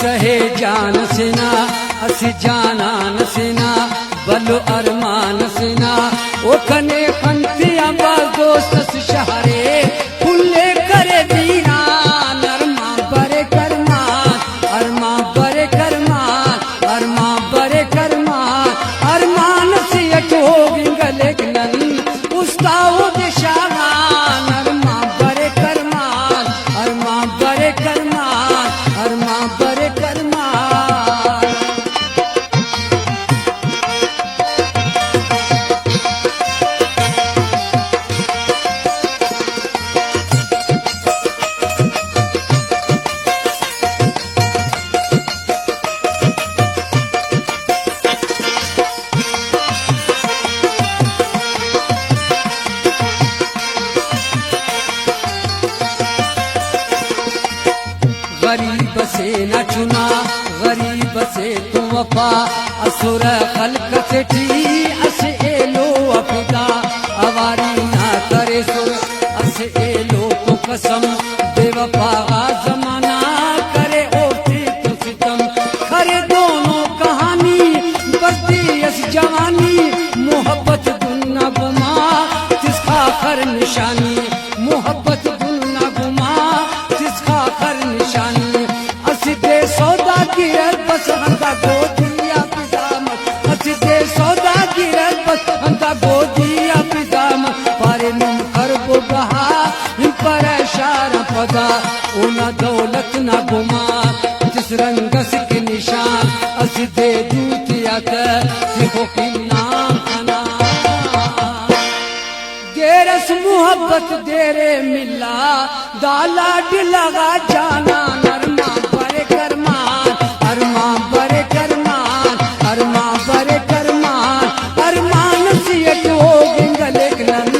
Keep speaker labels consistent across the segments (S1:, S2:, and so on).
S1: सहे जान सेना अस जानान सेना बलो अरमान सेना ओ कने खंतिया बा दोस्त शहरे खुले करे दीना अरमा बरे करमान अरमा बरे करमान अरमा बरे करमान अरमान से अटो विंगले गलन उस्ताओ दिशागान अरमा बरे करमान अरमा बरे करमान अरमा बरे करमान गरीब से न चुना गरीब से तू वफा असुर खल्क से ठी अस एलो अफिदा अवारी ना करे सुर अस एलो तो कसम बेवफा जमाना करे ओती तो सितम खरे दोनों कहानी बसती अस जवानी मोहब्बत दुन्ना गुमा जिसका खर निशानी मोहब्बत दुन्ना गुमा जिसका खर निशानी असिदे सौदा गिरल बस हंदा गोदिया पिदामत असिदे सौदा गिरल बस हंदा गोदिया पिदामत पारे नुम खरबो बहा पर इशारा पदा ओना दौलत ना गुमा जिस रंगस के निशान असिदे दूतिया देखो कि नाम खाना देरस मोहब्बत देरे मिला दाला दिलगा जाना नरमा बरे करमान अरमा बरे करमान अरमा बरे करमान अरमान सियत हो गिंगले गलन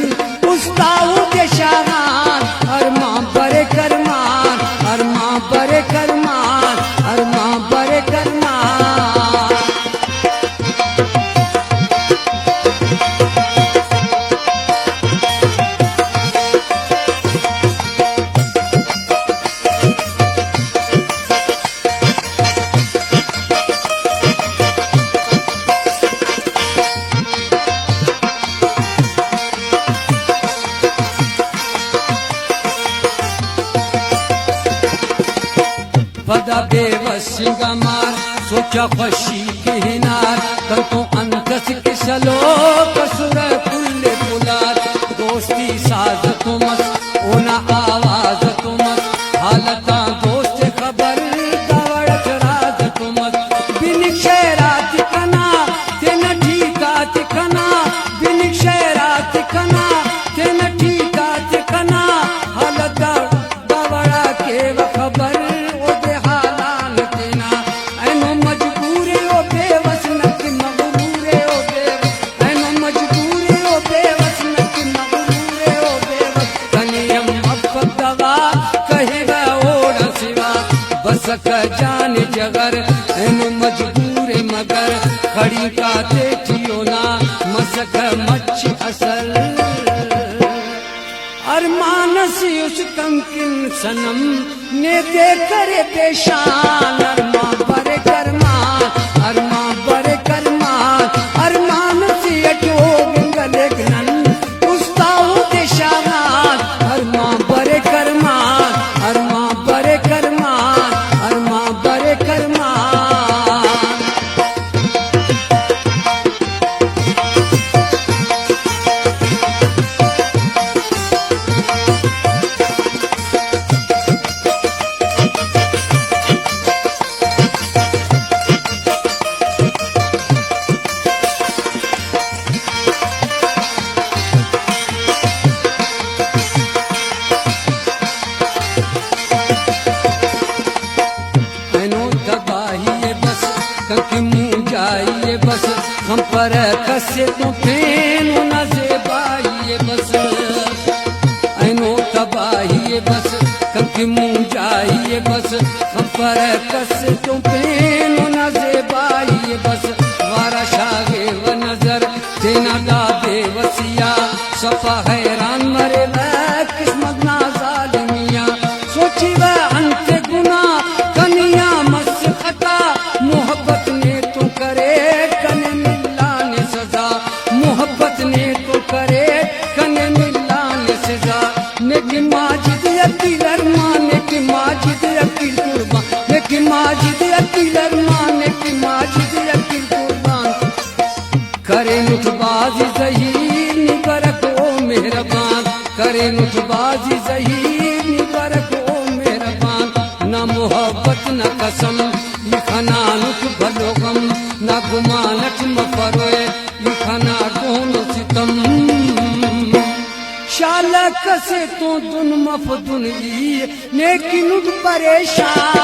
S1: उस्ताओ के शागान अरमा बरे करमान अरमा बरे करमान अरमा बरे करमान बदा बेवसी गमार सोचा खुशी के हिनार तंतो अंतस के सलो कसुर कुल्ले पुलार दोस्ती साज तुमस ओना आवाज तुमस हालता दोस्त खबर दवड़ राज तुमस बिन शहरात कना तेन ठीका तिकना बिन शहरात कना तेन ठीका तिकना हालता दवड़ा के खबर सक जान जगर एनु मजबूर मगर खड़ी का देखियो ना मसक मच्छ असल अरमानस उस कंकिन सनम ने दे करे पेशान अरमा बरे करमान अरमा बरे करमान अरमानस अटो गंगले गलन उस्ताओ के शागान अरमा बरे करमान अरमा बरे करमान अरमा बरे करमान जाइए बस हम पर कसे तो फेनो न जेबाइए बस ऐनो तबाहिए बस कंकी मुँह जाइए बस हम पर कसे तो फेनो न जेबाइए बस वारा शागे व नजर देना दा बेवसिया सफा हैरान मरे व किस्मत ना जालिमिया सोची व अंत गुना कनिया मस अकील कुर्बान नेकी माजिद अकील अरमान नेकी माजिद अकील कुर्बान करे नुठबाजी ज़हीर निबरक ओ मेहरबान करे नुठबाजी ज़हीर निबरक ओ मेहरबान न मोहब्बत न कसम लिखना नुठ भलो गम न गुमानट मफरोए लिखना दोनों सितम शालक से तो दुन मफदुन ई नेकी नुठ परेशान